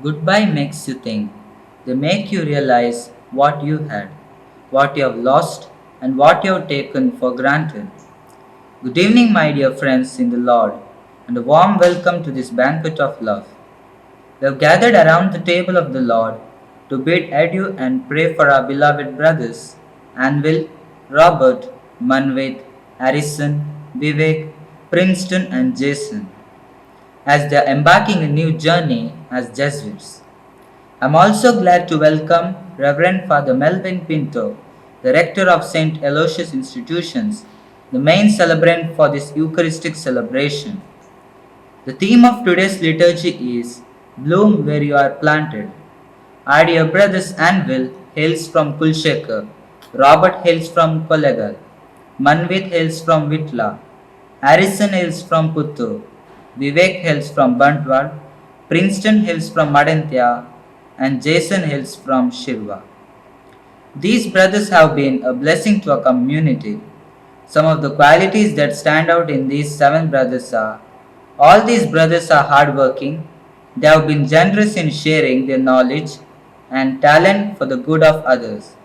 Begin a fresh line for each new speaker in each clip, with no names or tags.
Goodbye makes you think. They make you realize what you had, what you have lost, and what you have taken for granted. Good evening, my dear friends in the Lord, and a warm welcome to this banquet of love. We have gathered around the table of the Lord to bid adieu and pray for our beloved brothers Anvil, Robert, Manvit, Harrison, Vivek, Princeton, and Jason as they are embarking a new journey as Jesuits. I'm also glad to welcome Reverend Father Melvin Pinto, the rector of St. Aloysius Institutions, the main celebrant for this Eucharistic celebration. The theme of today's liturgy is Bloom where you are planted. Our dear brothers Anvil hails from Kulshekar, Robert hails from Kollegal, Manvit hails from Vitla, Harrison hails from Puttur, Vivek hails from Bantwal, Princeton hails from Madantya, and Jason hails from Shirva. These brothers have been a blessing to our community. Some of the qualities that stand out in these seven brothers are all these brothers are hardworking, they have been generous in sharing their knowledge and talent for the good of others.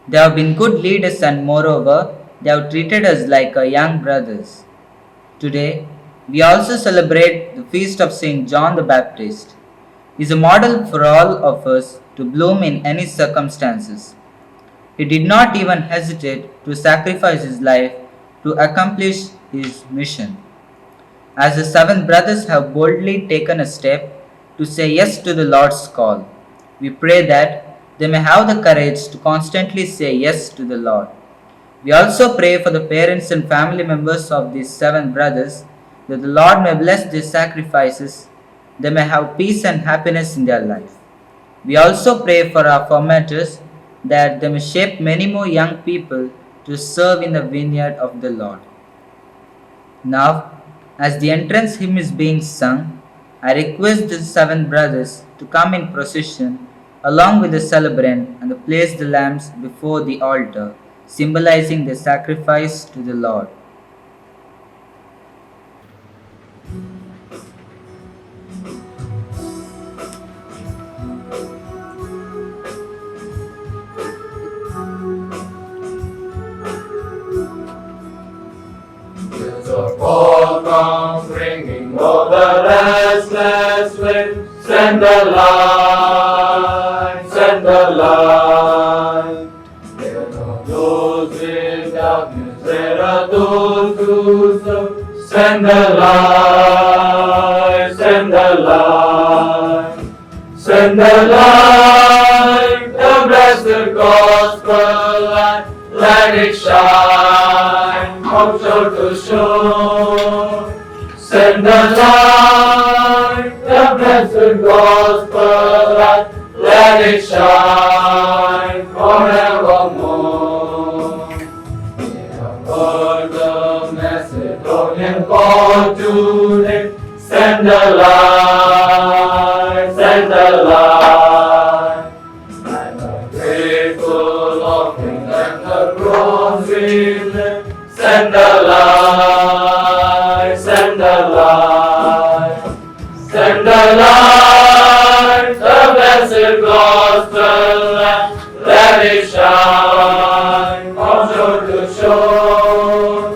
They have been good leaders and moreover, they have treated us like our young brothers. Today, we also celebrate the feast of Saint John the Baptist. He is a model for all of us to bloom in any circumstances. He did not even hesitate to sacrifice his life to accomplish his mission. As the seven brothers have boldly taken a step to say yes to the Lord's call, we pray that they may have the courage to constantly say yes to the Lord. We also pray for the parents and family members of these seven brothers that the Lord may bless their sacrifices, they may have peace and happiness in their life. We also pray for our formators that they may shape many more young people to serve in the vineyard of the Lord. Now, as the entrance hymn is being sung, I request the seven brothers to come in procession along with the celebrant and to place the lamps before the altar, symbolizing the sacrifice to the Lord.
The call comes ringing, oh the restless wind, send the light, send the light. There are those in darkness, there are those who serve, send the light, send the light, send the light, the blessed gospel light, let it shine from shore to shore. Send the light, the blessed gospel light, let it shine forevermore. We have heard the Macedonian call today. Send the light, send the light. And the grateful offering and the bronze relay. Send the light, send the light, send the light, the blessed gospel light, let it shine from shore to shore.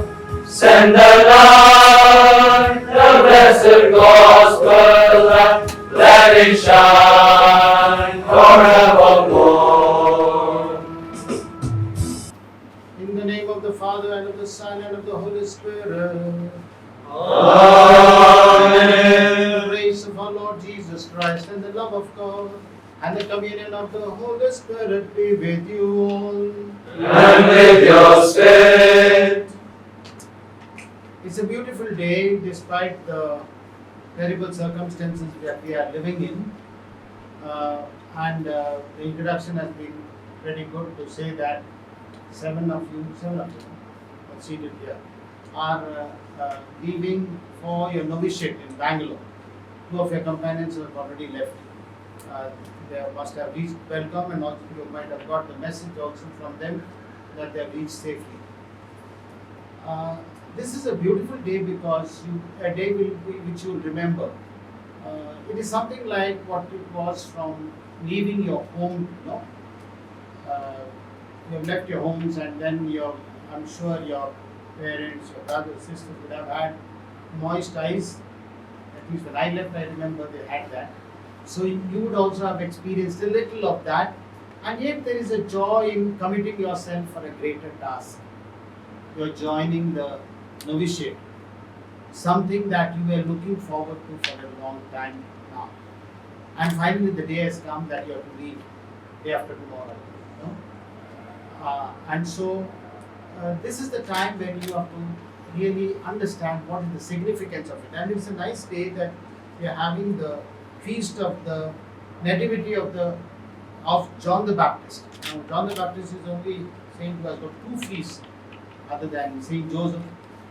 Send the light, the blessed gospel light, let it shine forevermore.
In the name of the Father, and of the Son, and of the Holy Spirit.
Amen.
The grace of our Lord Jesus Christ, and the love of God, and the communion of the Holy Spirit be with you all.
And with your spirit.
It's a beautiful day despite the terrible circumstances that we are living in. The introduction has been pretty good to say that seven of you are seated here, are leaving for your novitiate in Bangalore. Two of your companions have already left. They must have reached welcome, and also you might have got the message also from them that they have reached safely. This is a beautiful day because a day which you will remember. It is something like what it was from leaving your home, you have left your homes, and then I'm sure your parents, your brothers, sisters would have had moist eyes. At least when I left, I remember they had that. So you would also have experienced a little of that, and yet there is a joy in committing yourself for a greater task. You are joining the novitiate, something that you were looking forward to for a long time now. And finally, the day has come that you have to leave day after tomorrow. You know? And so, this is the time when you have to really understand what is the significance of it. And it's a nice day that we are having the feast of the nativity of John the Baptist. Now, John the Baptist is only saint who has got two feasts other than Saint Joseph,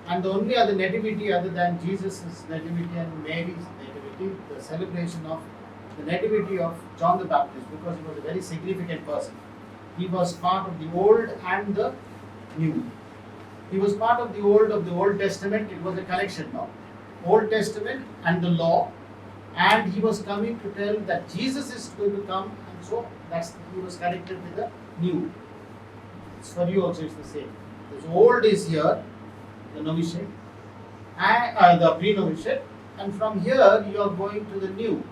and the only other nativity other than Jesus' nativity and Mary's nativity, the celebration of the nativity of John the Baptist, because he was a very significant person. He was part of the Old and the New. He was part of the Old Testament. It was a collection now, Old Testament and the Law, and he was coming to tell that Jesus is going to come, and so he was connected with the New. It's for you also, it's the same. The Old is here, the novitiate, and the pre-novitiate, and from here you are going to the New,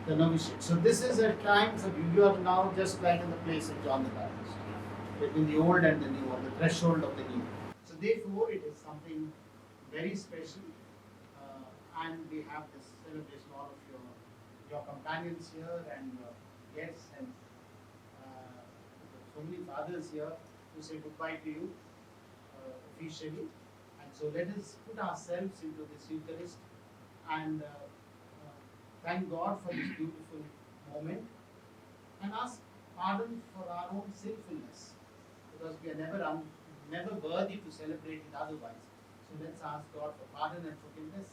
the novitiate. So this is a time for you. You are now just like in the place of John the Baptist, between the Old and the New, on the threshold of the New. So therefore, it is something very special, and we have this celebration. All of your companions here and guests and so many fathers here to say goodbye to you officially. And so let us put ourselves into this Eucharist and thank God for this beautiful moment and ask pardon for our own sinfulness, because we are never worthy to celebrate it otherwise. So let's ask God for pardon and forgiveness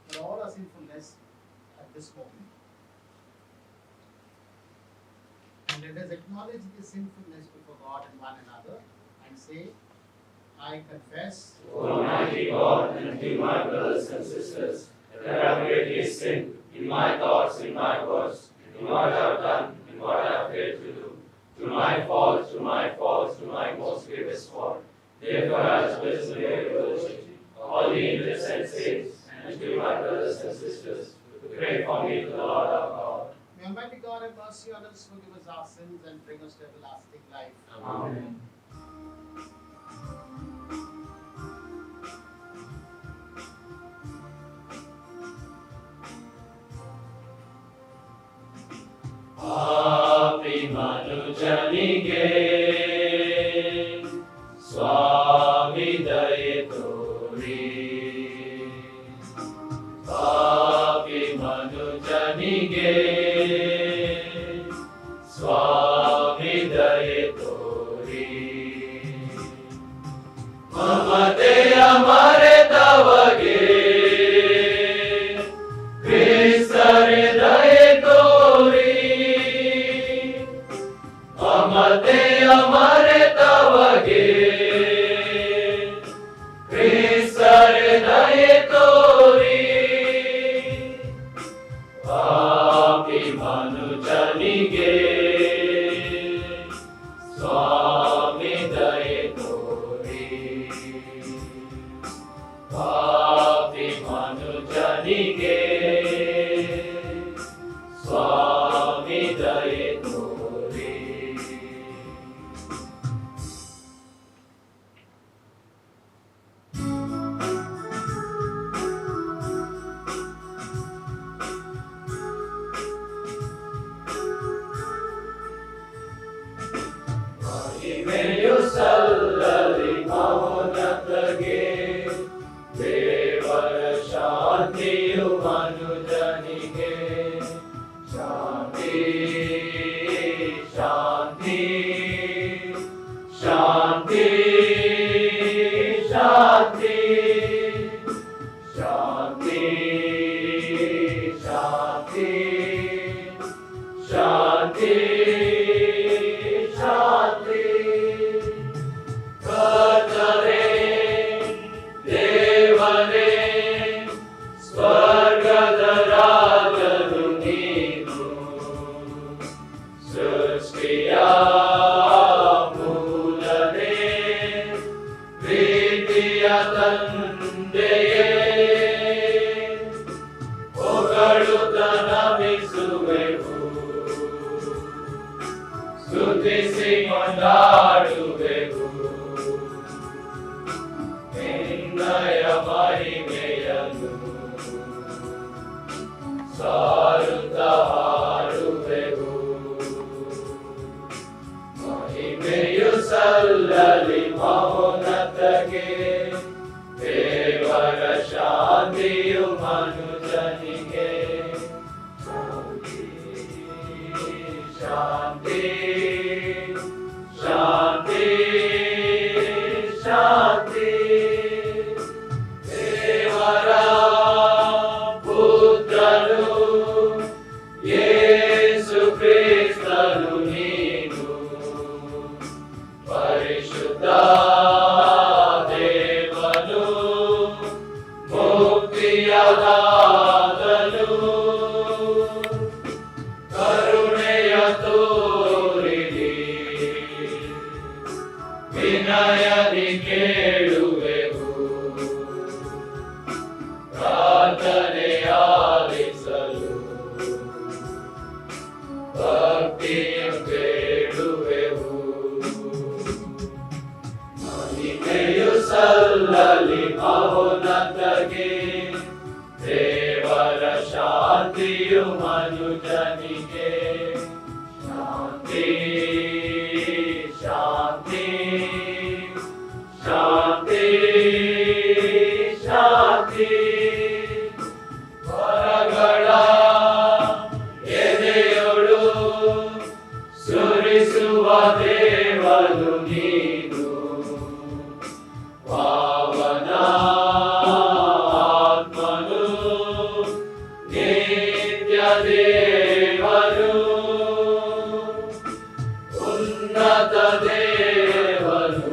for all our sinfulness at this moment. And let us acknowledge this sinfulness before God and one another and say, I confess,
O Almighty God, and to my brothers and sisters, that I have greatly sinned in my thoughts, in my words, in what I have done, in what I have failed to do, to my fault, to my most grievous fault. Therefore, I express the gratitude all the angels and saints, and to my brothers and sisters, to pray for me to the Lord our God.
may Almighty God have mercy on us, forgive us our sins, and bring us to everlasting life.
Amen. Manujaniಗೆ ಸ್ವಾಮಿ ದಯೆ ತೋರಿ ಪಾಪಿ ಮನುಜನಿಗೆ ಸ್ವಾಮಿ ದಯೆ ತೋರಿ ಮಮತೆಯ ಮರೆತವಗೆ ಕ್ರಿಸ್ತರೇ ದಯೆ ತೋರಿ ಮಮತೆಯ ಮರೆತವಗೆ ಕ್ರಿಸ್ತರೇ ದಯೆ ತೋರಿ ಪಾಪಿ ಮನುಜನಿಗೆ ಸ್ವಾಮಿ ದಯೆ ತೋರಿ ಪಾಪಿ ಮನುಜನಿಗೆ ಸ್ವಾಮಿ ದಯೆ ತೋರಿ. ಮಹಿಮೆಯು ಸಲ್ಲಲಿ ಮೌನತಗೆ, ದೇವರ ಶಾಂತಿಯು ಮನುಜನಿಗೆ. ಶಾಂತಿ ಶಾಂತಿ ಶಾಂತಿ ಶಾಂತಿ ಶಾಂತಿ ಶಾಂತಿ ಶಾಂತಿ ಶಾಂತಿ. ಕರ್ತರೇ ದೇವರೇ ಸ್ವರ್ಗದ ರಾಜ ಹೊಗಳುತ್ತ ನಮಿಸುವೆವು, ಸ್ತುತಿಸಿ ಕೊಂಡಾಡುವೆವು ನಿನ್ನಯ ಮಹಿಮೆಯನ್ನು ಸಾರುತ್ತ ಹಾಡುವೆವು. ಮಹಿಮೆಯು ಸಲ್ಲಲಿ ಮಹೋನ್ನತಗೆ, ದೇವರ ಶಾಂತಿಯು ಮನುಜನಿಗೆ. ಶಾಂತಿ ಶಾಂತಿ ಶಾಂತಿ ದೇವರ ಪುತ್ರನು ಯೇಸು ಕ್ರಿಸ್ತನು ನೀನು, ಪರಿಶುದ್ಧ ದೇವನು ಮುಕ್ತಿಯದಾತನು. ಕರುಣೆಯ ತೋರಿರಿ, ವಿನಯದಿ ಕೇಳುವೆವು, ಪ್ರಾರ್ಥನೆ ಆಲಿಸಲು ಭಕ್ತಿಯು ಬೇಡುವೆವು. ಮಹಿಮೆಯು ಸಲ್ಲಲಿ ಮಹೋನ್ನತಗೆ, ದೇವರ ಶಾಂತಿಯು ಮನುಜನಿಗೆ. ಶಾಂತಿ ಶಾಂತಿ ಶಾಂತಿ ಶಾಂತಿ ವರಗಳ ಎದೆಯೊಳು ಸುರಿಸುವ ದೇವನು ನೀನು, ಪಾವನ ಆತ್ಮನು ನಿತ್ಯ ದೇವನು, ಉನ್ನತ ದೇವನು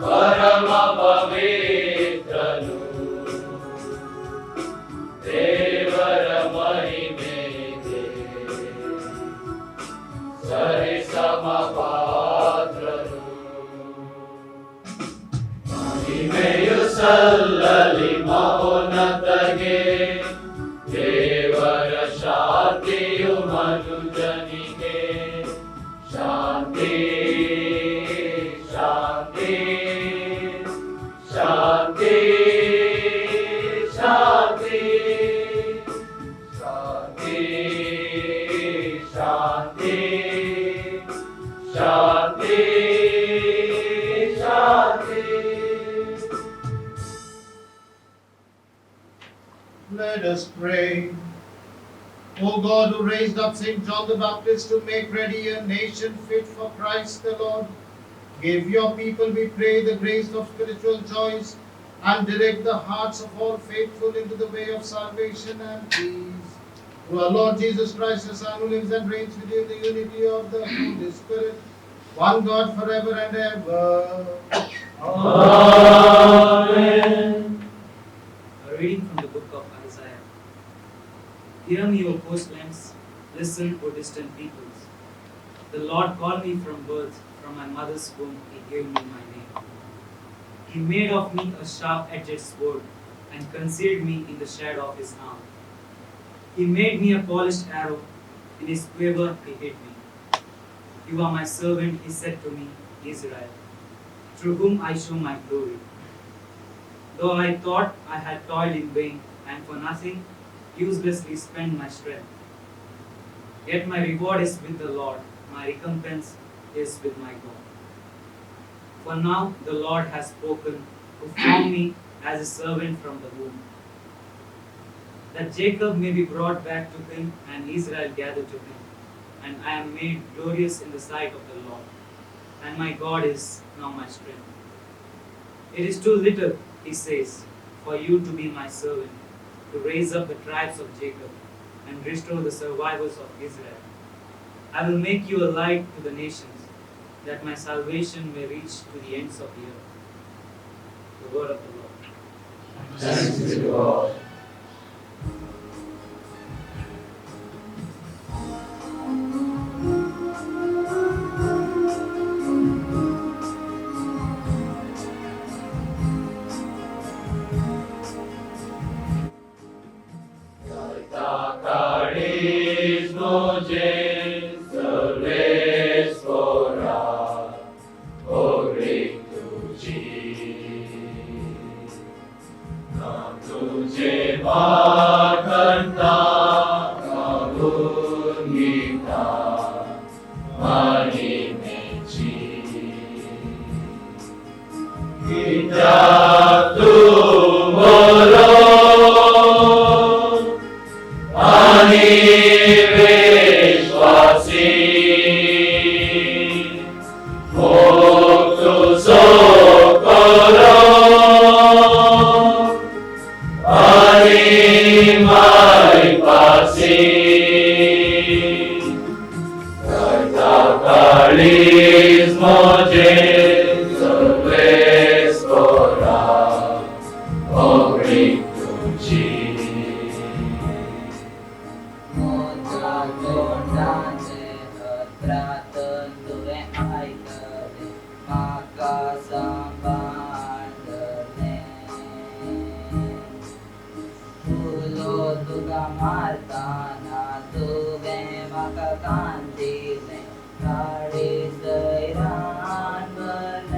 ಪರಮ ಪವಿತ್ರನು. ದೇವರ ಮಹಿಮೆಗೆ ಸರಿಸಮ ಪಾತ್ರನು. ಮಹಿಮೆಯು ಸಲ್ಲಲಿ ಮಹೋನ್ನತಗೆ, ದೇವರ ಶಾಂತಿಯು ಮನುಜನಿಗೆ. ಶಾಂತಿ ಶಾಂತಿ ಶಾಂತಿ ಶಾಂತಿ ಶಾಂತಿ ಶಾಂತಿ ಶಾಂತಿ ಶಾಂತಿ.
Let us pray. O God, who raised up St. John the Baptist to make ready a nation fit for Christ the Lord, give your people, we pray, the grace of spiritual joys, and direct the hearts of all faithful into the way of salvation and peace. Through our Lord Jesus Christ, your Son, who lives and reigns with you in the unity of the Holy Spirit, one God forever and ever.
Amen.
A reading from the book of Isaiah. Hear me, O coastlands, listen, O distant peoples. The Lord called me from birth, from my mother's womb He gave me my name. He made of me a sharp-edged sword, and concealed me in the shadow of His arm. He made me a polished arrow, in His quiver He hid me. You are my servant, He said to me, Israel, through whom I show my glory. Though I thought I had toiled in vain, and for nothing uselessly spent my strength, yet my reward is with the Lord, my recompense is with my God. For now the Lord has spoken, who formed me as a servant from the womb, that Jacob may be brought back to Him, and Israel gathered to Him, and I am made glorious in the sight of the Lord, and my God is now my strength. It is too little, He says, for you to be my servant, to raise up the tribes of Jacob and restore the survivors of Israel. I will make you a light to the nations, that my salvation may reach to the ends of the earth. The word of the Lord.
Thanks be to God.
Gamartana tuve makakantile Kari sairan bernem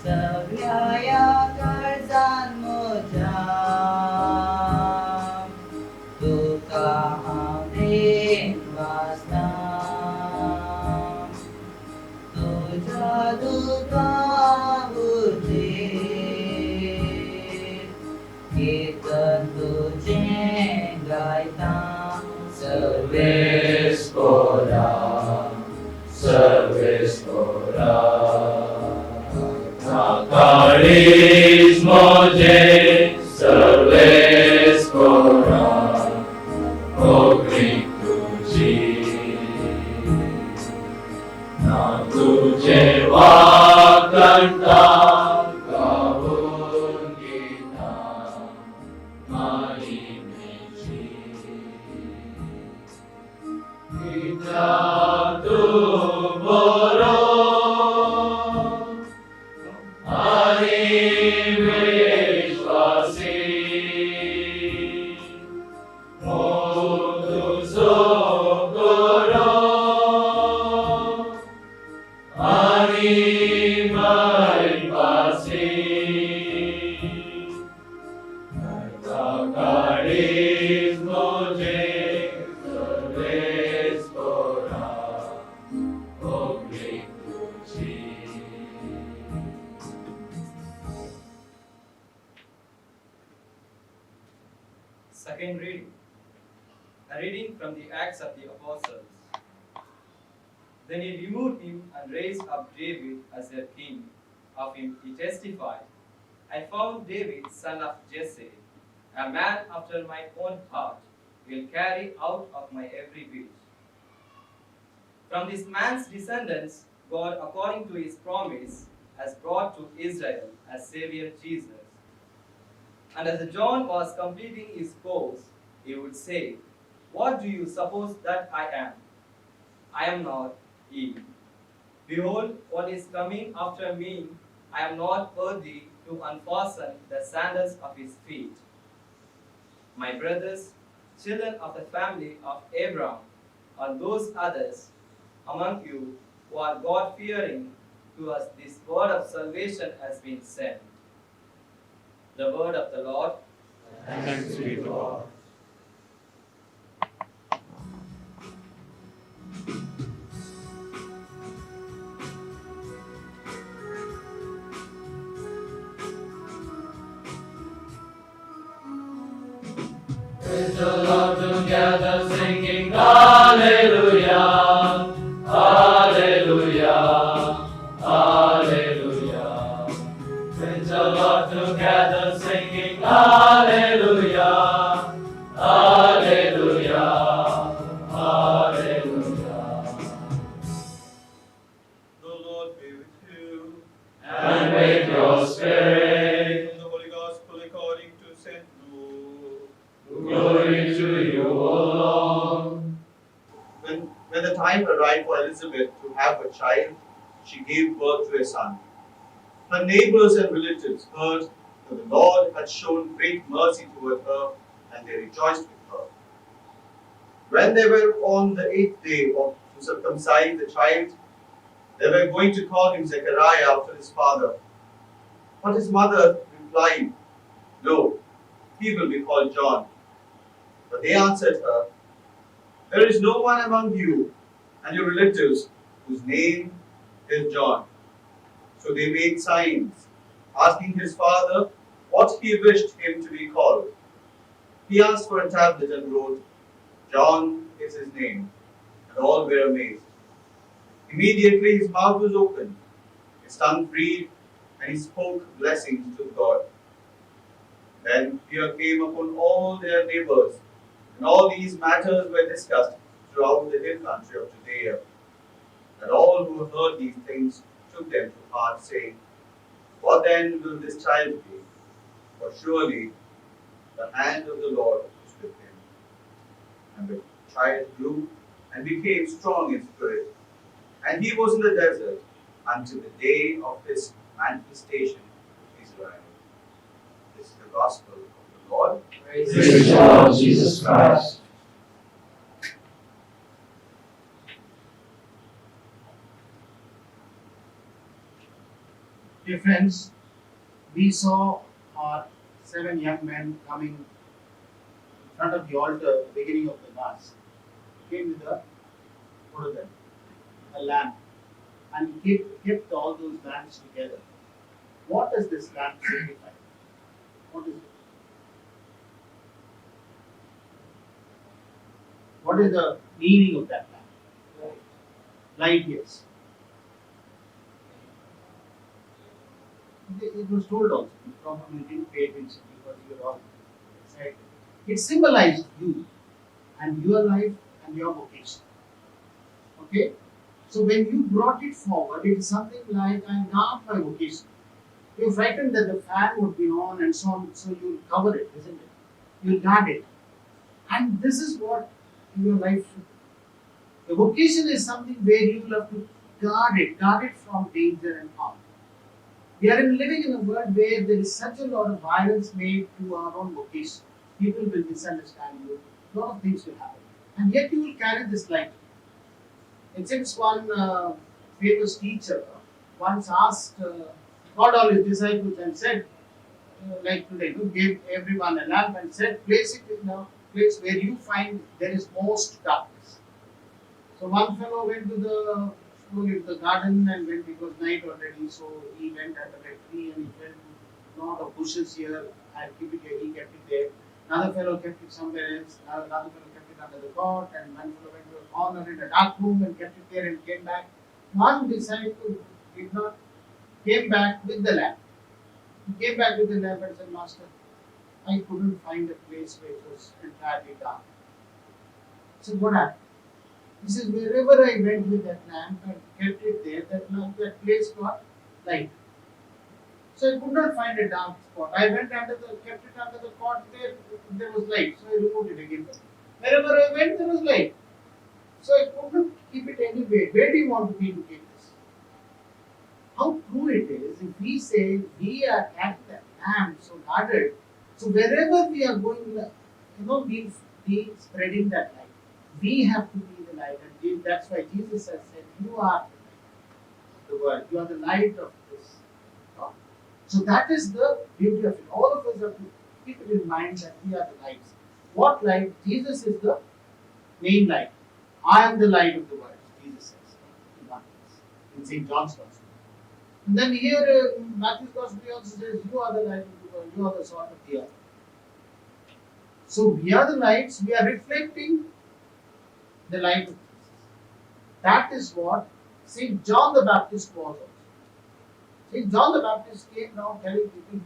Sevyaya karzan mujam Duka hamrin vastam Tuja duka ujit Kita tujhe gaitam
Service Kora, Service Kora. Nakaris moje, Service Kora, Ogrik tuji. Na tujhe wakanta, kahun kita, mai meji. Kita tu boro, hari vishwasi, modu sokoro, hari mai pasi, Nakaris moje, Service Kora, Ogrik tuji.
Second reading. A reading from the Acts of the Apostles. Then he removed him and raised up David as their king. Of him he testified, I found David, son of Jesse, a man after my own heart, will carry out of my every wish. From this man's descendants, God, according to his promise, has brought to Israel a Savior Jesus. And as John was completing his course, he would say, What do you suppose that I am? I am not he. Behold, one is coming after me. I am not worthy to unfasten the sandals of his feet. My brothers, children of the family of Abraham, and those others among you who are God-fearing, to us this word of salvation has been sent. The word of the Lord.
Thanks be to God. Praise the Lord together, singing Hallelujah, Hallelujah, Hallelujah. Praise the Lord together, singing Hallelujah, Hallelujah, Hallelujah.
The Lord be with you.
And with your spirit,
From the Holy Gospel according to St. Luke.
glory to you, O Lord.
When the time arrived for Elizabeth to have a child, she gave birth to a son. Her neighbors and relatives heard that the Lord had shown great mercy toward her, and they rejoiced with her. When they were on the 8th day to circumcise the child, they were going to call him Zechariah after his father. But his mother replied, No, he will be called John. But they answered her, There is no one among you and your relatives whose name is John. So they made signs, asking his father what he wished him to be called. He asked for a tablet and wrote, John is his name, and all were amazed. Immediately his mouth was opened, his tongue freed, and he spoke blessings to God. Then fear came upon all their neighbors, and all these matters were discussed throughout the hill country of Judea. And all who heard these things took them to heart, saying, What then will this child be? For surely the hand of the Lord is with him. And the child grew and became strong in spirit, and he was in the desert until the day of his manifestation to Israel. This is the gospel of the Lord.
Praise the Lord Jesus Christ.
Dear friends, we saw our 7 young men coming in front of the altar at the beginning of the Mass. Came with what is that? A lamp. And kept all those lamps together. What does this lamp signify? What is it? What is the meaning of that lamp? Light, yes. It was told also. You probably didn't pay attention because you were all excited. It symbolized you and your life and your vocation. Okay? So when you brought it forward, it is something like I guard my vocation. You're frightened that the fan would be on and so on, so you'll cover it, isn't it? You'll guard it. And this is what your life should be. The vocation is something where you will have to guard it from danger and harm. We are living in a world where there is such a lot of violence made to our own vocation. People will misunderstand you. A lot of things will happen. And yet you will carry this light. And since one famous teacher once asked, called all his disciples and said, like today, gave everyone a lamp and said, place it in a place where you find there is most darkness. So one fellow went to the garden and when it was night already, so he went under a tree and he felt a lot of bushes here. I'll keep it here. He kept it there. Another fellow kept it somewhere else. Another fellow kept it under the cot, and one fellow went to a corner in a dark room and kept it there and came back. One disciple did not came back with the lamp. He came back with the lamp and said, Master, I couldn't find a place where it was entirely dark. So what happened? He says, wherever I went with that lamp and kept it there, that place got light. So I could not find a dark spot. I went kept it under the cot there was light. So I removed it again. Wherever I went, there was light. So I couldn't keep it anywhere. Where do you want me to keep this? How true it is if we say we are at that lamp so guarded. So wherever we are going, we'll be spreading that light. We have to be the light, and that's why Jesus has said, "You are the world. You are the light of this." So that is the beauty of it. All of us have to keep it in mind that we are the lights. What light? Jesus is the main light. I am the light of the world, Jesus says in St. John's Gospel. And then here, Matthew's Gospel also says, "You are the light of the world. You are the salt of the earth." So we are the lights. We are reflecting the light of Jesus. That is what St. John the Baptist was also. St. John the Baptist came now telling people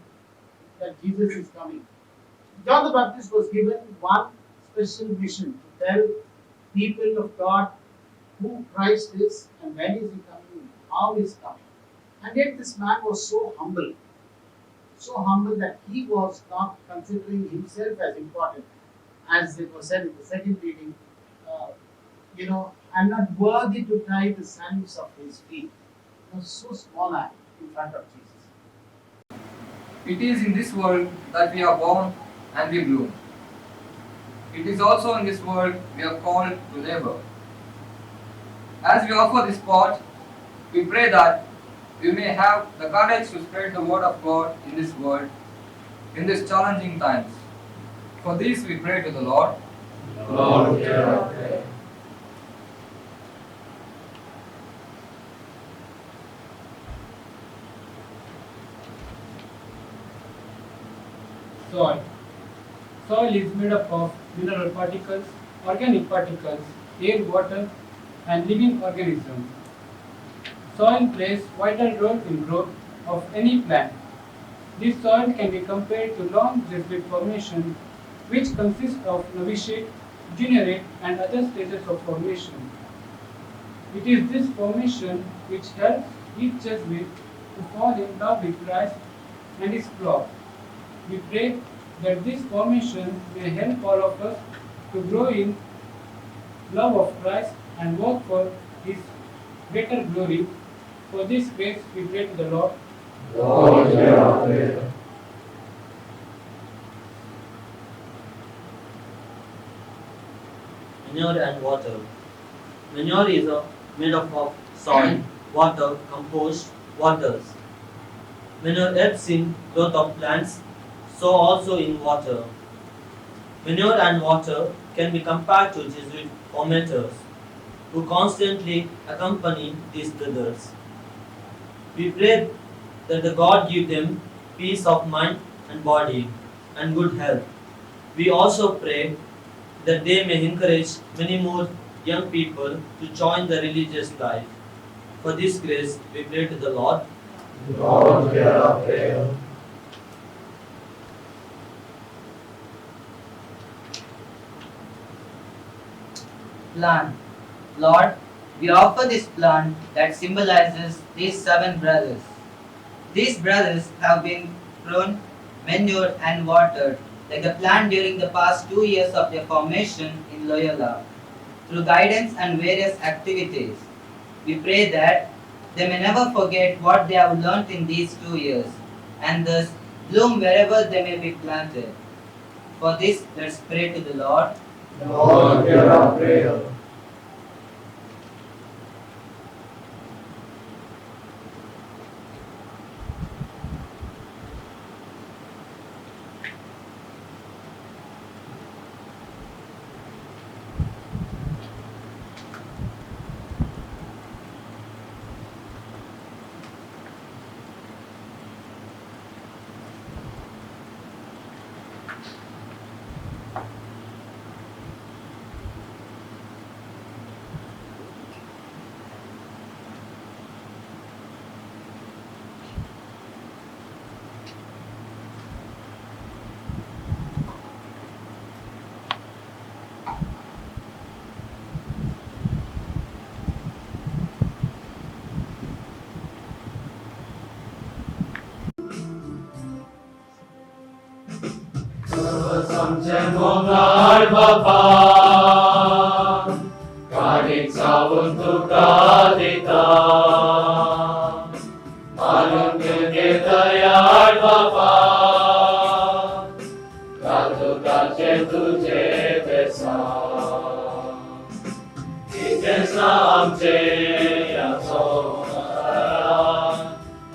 that Jesus is coming. John the Baptist was given one special mission to tell people of God who Christ is and when is he coming, how he is coming. And yet this man was so humble that he was not considering himself as important. As it was said in the second reading, I'm not worthy to tie the sandals of his feet. He was so small in front of Jesus.
It is in this world that we are born and we bloom. It is also in this world we are called to labor. As we offer this pot, we pray that we may have the courage to spread the word of God in this world, in these challenging times. For this we pray to the Lord.
Lord, hear our prayer.
Soil. Soil is made up of mineral particles, organic particles, air, water, and living organisms. Soil plays vital role in growth of any plant. This soil can be compared to long driftwood formation, which consists of novitiate, generate, and other stages of formation. It is this formation which helps each Jesuit to fall in love with Christ and his flock. We pray that this formation may help all of us to grow in love of Christ and work for his greater glory. For this grace we pray to the Lord.
Lord, hear our prayer.
manure and water. Manure is made up of soil, water, compost, waters. Manure helps in growth of plants, so also in water. Manure and water can be compared to Jesuit formators who constantly accompany these brothers. We pray that the God give them peace of mind and body and good health. We also pray that they may encourage many more young people to join the religious life. For this grace, we pray to the Lord.
Lord, hear our prayer.
Plant. Lord, we offer this plant that symbolizes these 7 brothers. These brothers have been pruned, manured, and watered like the plant during the past 2 years of their formation in Loyola through guidance and various activities. We pray that they may never forget what they have learnt in these 2 years and thus bloom wherever they may be planted. For this, let's pray to the Lord.
Lord, hear our prayer. Semmongar Bapa, Karin Savun Tukadita, Manun Kirtayar Bapa, Katu Kache Tuje Besa, Itesna Amche Yasona,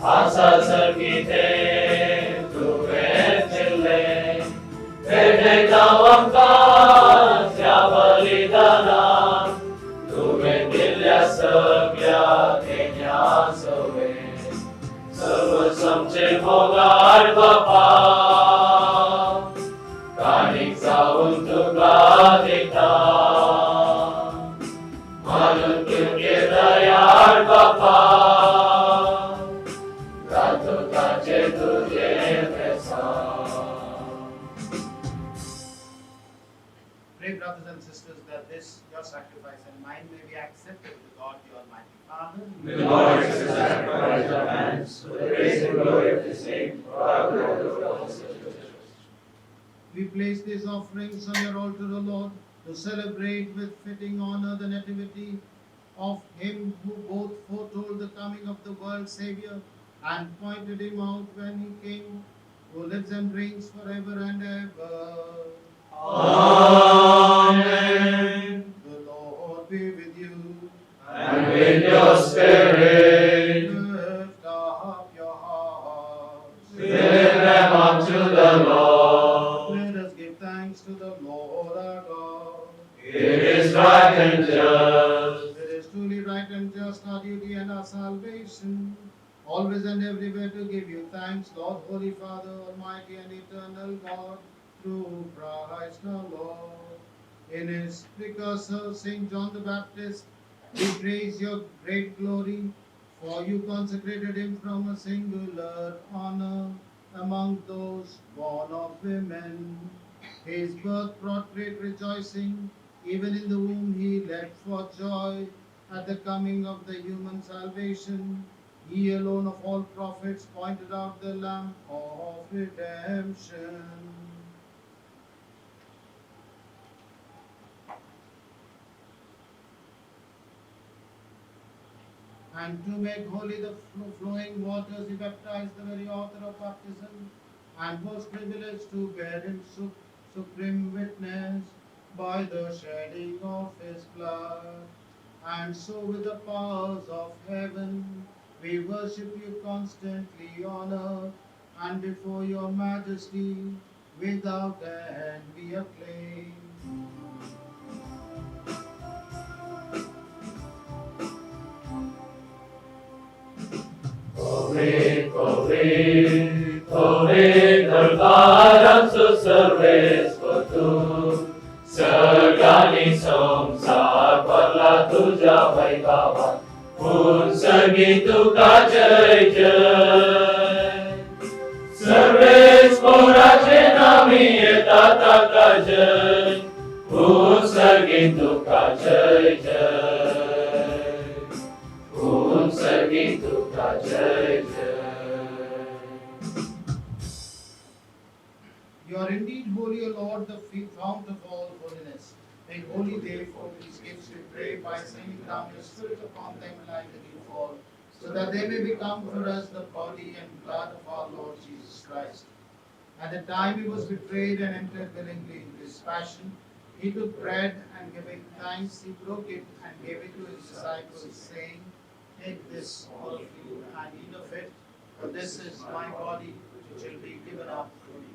Asa Sarkite, Mogar Bapa, Kanik Saun Tukadita, Manun Kirtayar Bapa, Katu Kache Tuje Besa.
Pray, brothers and sisters, that this your sacrifice and mine may be acceptable to God, the Almighty Father.
May the Lord accept the sacrifice of our hands for the praise and glory of His name, for our good and the of His church.
We place these offerings on your altar, O Lord, to celebrate with fitting honor the nativity of Him who both foretold the coming of the world Savior and pointed Him out when He came, who lives and reigns forever and ever.
Amen.
The Lord be with you.
And with your spirit,
Lift up your hearts.
lift them up to the Lord.
Let us give thanks to the Lord our God.
It is right and just.
It is truly right and just, our duty and our salvation, always and everywhere to give you thanks, Lord, Holy Father, Almighty and eternal God, through Christ our Lord. In His precursor, Saint John the Baptist, we praise your great glory, for you consecrated him from a singular honor among those born of women. His birth brought great rejoicing. Even in the womb he leapt for joy at the coming of the human salvation. He alone of all prophets pointed out the lamp of redemption. And to make holy the flowing waters, he baptized the very author of baptism, and was privileged to bear him supreme witness. by the shedding of his blood. And so, with the powers of heaven, we worship you constantly on earth, and before your majesty, without end we acclaim.
Terbaram suserves betul, segani samsar perlah tuja baikawan, pun segitu kajai jai. Serves porace nami etata kajai, pun segitu kajai jai, pun segitu kajai jai.
You are indeed holy, O Lord, the fount of all holiness. Make holy, therefore, these gifts, we pray, by sending down your Spirit upon them like a dew fall, so that they may become for us the body and blood of our Lord Jesus Christ. At the time he was betrayed and entered willingly into his passion, he took bread and giving thanks, he broke it and gave it to his disciples, saying, Take this, all of you, and eat of it, for this is my body, which will be given up for you.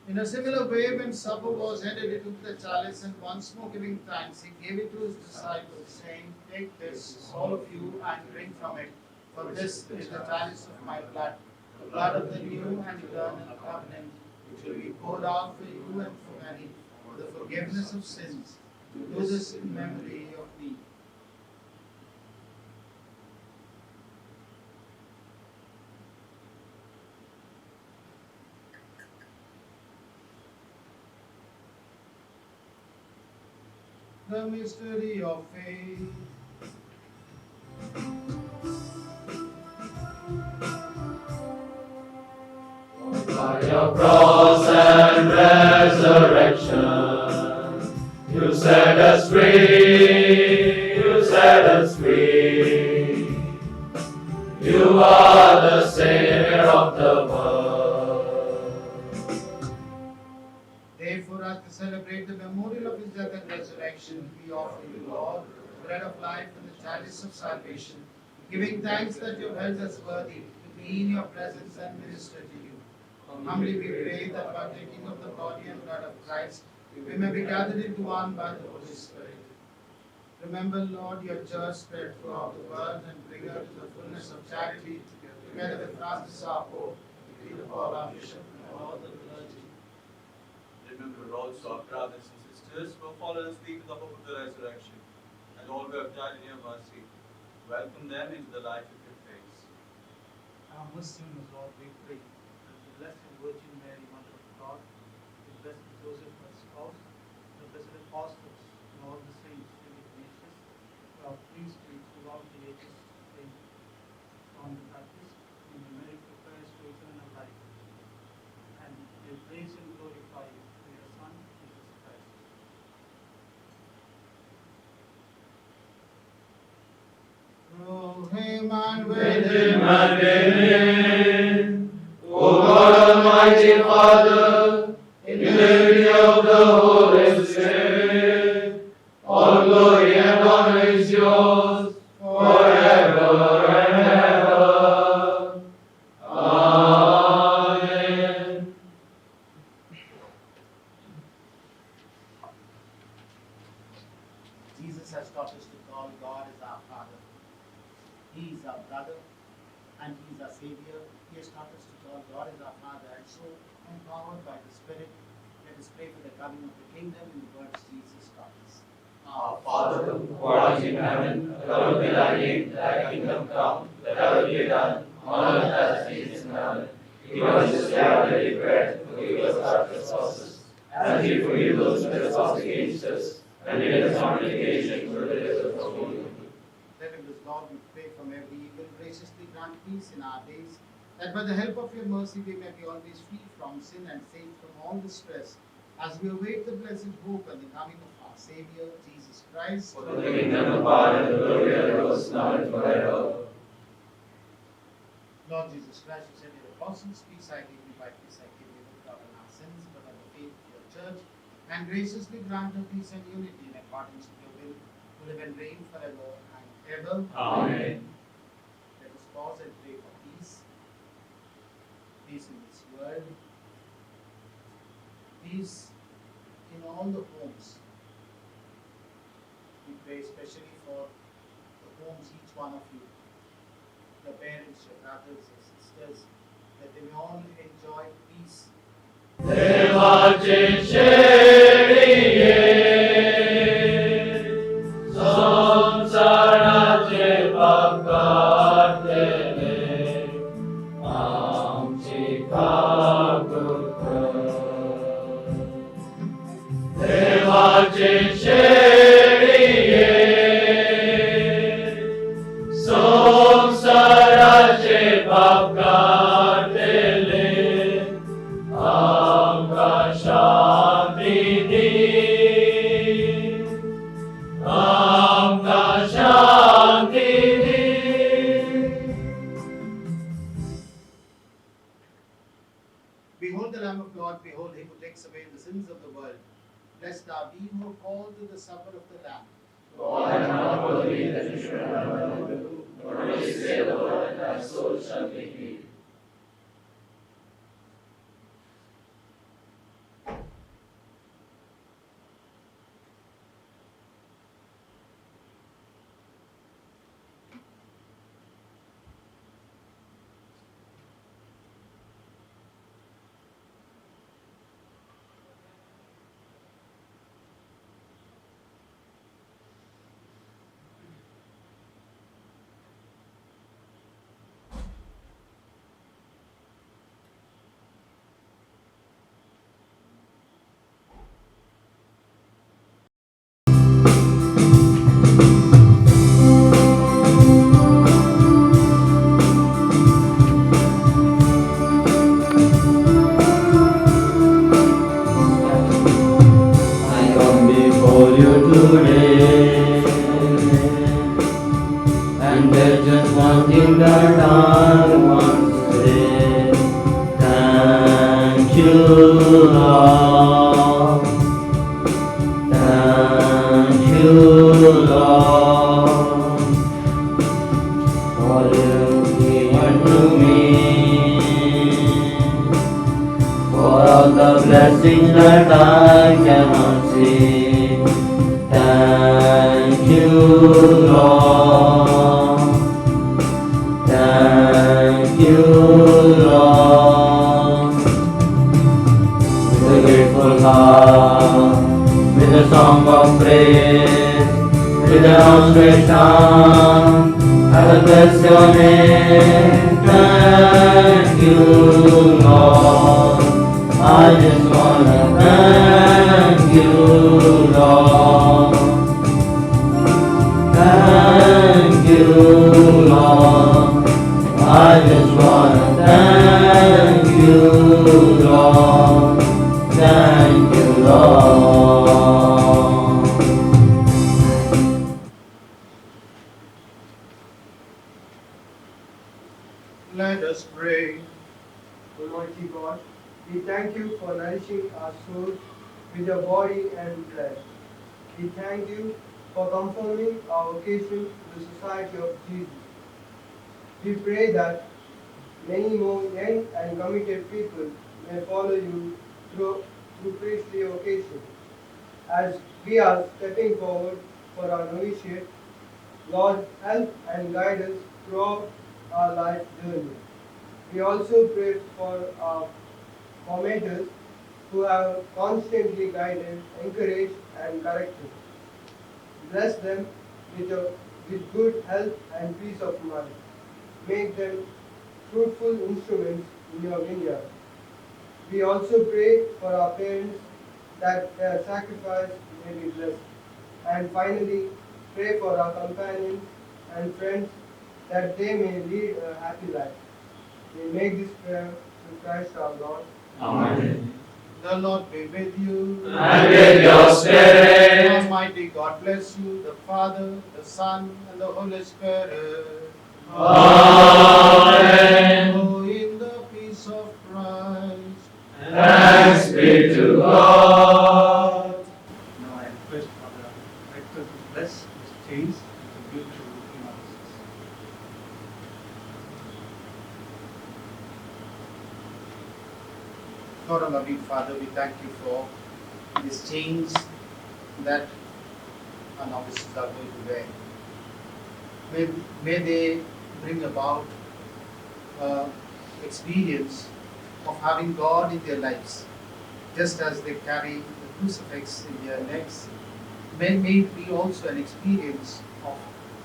In a similar way, when supper was ended, he took the chalice and once more giving thanks, he gave it to his disciples, saying, Take this, all of you, and drink from it, for this is the chalice of my blood, the blood of the new and eternal covenant, which will be poured out for you and for many, for the forgiveness of sins. Do this in memory of me. The mystery of faith.
By your cross and resurrection, you set us free, you set us free. You are the Savior of the world.
Therefore, as we celebrate the memorial of his death and resurrection, we offer you, Lord, the bread of life and the chalice of salvation, giving thanks that you have held us worthy to be in your presence and minister to you. Humbly we pray that partaking of the body and blood of Christ, we may be gathered into one by the Holy Spirit. Remember, Lord, your church spread throughout the world and bring her to the fullness of charity, together with Francis our Pope, Peter Paul our Bishop, and all the clergy.
Remember also our brothers and sisters who have fallen asleep in the hope of the resurrection, and all who have died in your mercy. Welcome them into the light of your face.
Our Muslim Lord, we pray that the Blessed Virgin Mary, Mother of God, the Blessed Joseph, her spouse, the Blessed Apostles, and all the saints, and Ignatius, our priests throughout the ages, Saint John the Baptist, in the merit of Christ to eternal life, and we praise and glorify you through your Son, Jesus Christ. Through him and with him
and in O God Almighty Father, in the unity of the Holy Spirit, all glory and honor is yours forever and ever. Amen.
Jesus has taught us to call God as our Father. He is our brother and He is our Savior. He has taught us to call God as our Father, and so, empowered by the Spirit, let us pray for the coming of the kingdom in the words Jesus taught us.
Our Father, who art in heaven, hallowed be thy name, thy kingdom come, thy will be done, on earth as it is in heaven. Give us this day our daily bread, forgive us our trespasses, as we forgive those who trespass against us, and lead us not into temptation, but deliver us from evil.
Heavenly Lord, we pray from every evil, graciously grant peace in our days, that by the help of your mercy we may be always free from sin and safe from all distress, as we await the blessed hope and the coming of our our Savior, Jesus Christ.
For the kingdom, the power, and the glory are yours, now and forever.
Lord Jesus Christ, you said to your apostles, peace I give you, my peace I give you, look not on our sins, but on the faith of your church, and graciously grant her peace and unity in accordance with your will, who live and reign forever and ever.
Amen.
Let us pause and pray for peace. Peace in this world. Peace in all the homes. We pray especially for the homes, each one of you, your parents, your brothers, your sisters, that they may all enjoy peace. Behold the Lamb of God, behold him who takes away the sins of the world. Blessed are we who are called to the supper of the Lamb.
Lord, I am not worthy that you should have my but only say the word, and thy soul shall be healed.
And there's just one thing that I want to say. Thank you, Lord. Thank you, Lord, for you given to me, for all the blessings that I cannot see. Thank you, Lord. Thank you, Lord. With a grateful heart, with a song of praise, with an outstretched arm, I will bless your name. Thank you, Lord. I just wanna thank you, Lord. Thank you, Lord. I just wanna thank you, Lord. Thank you, Lord.
Let us pray.
Almighty God, we thank you for nourishing our souls with your body and blood. We thank you for conforming our vocation to the society of Jesus. We pray that many more young and committed people may follow you through priestly vocation. As we are stepping forward for our novitiate, Lord, help and guide us throughout our life journey. We also pray for our formators who have constantly guided, encouraged, and corrected. Bless them with good health and peace of mind. Make them fruitful instruments in your vineyard. We also pray for our parents that their sacrifice may be blessed. And finally, pray for our companions and friends that they may lead a happy life. We make this prayer through Christ our Lord.
Amen.
The Lord be with you.
And with your spirit.
Almighty God bless you, the Father, the Son, and the Holy Spirit.
Amen.
Go in the peace of Christ.
Thanks be to God.
Now I request Father Rector to bless his chains with a beautiful analysis. God, our loving Father, we thank you for these chains that our novices are going to wear. May they bring about experience of having God in their lives, just as they carry the crucifix in their necks. May it be also an experience of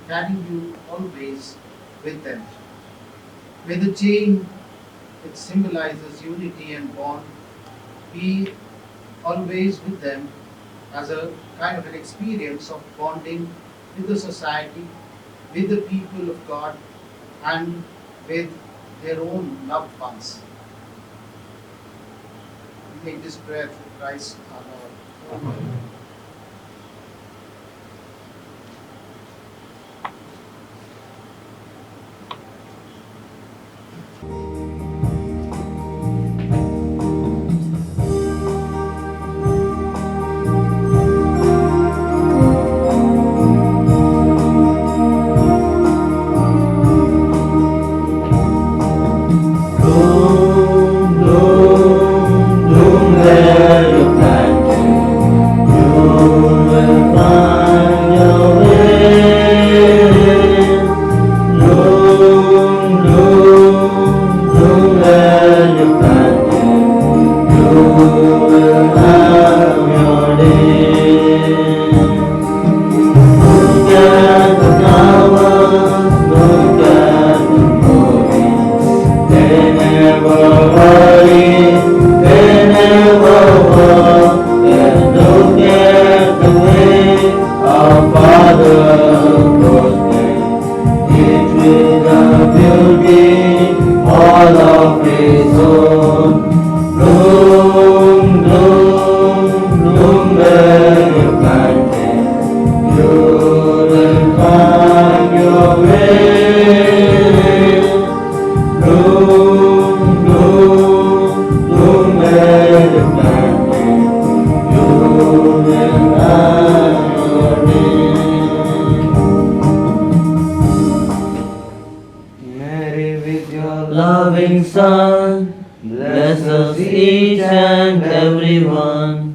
carrying you always with them. May the chain, it symbolizes unity and bond, be always with them as a kind of an experience of bonding with the society, with the people of God, and with their own loved ones. We make this prayer through Christ our Lord. Amen.
Loving Son, bless us each and every one.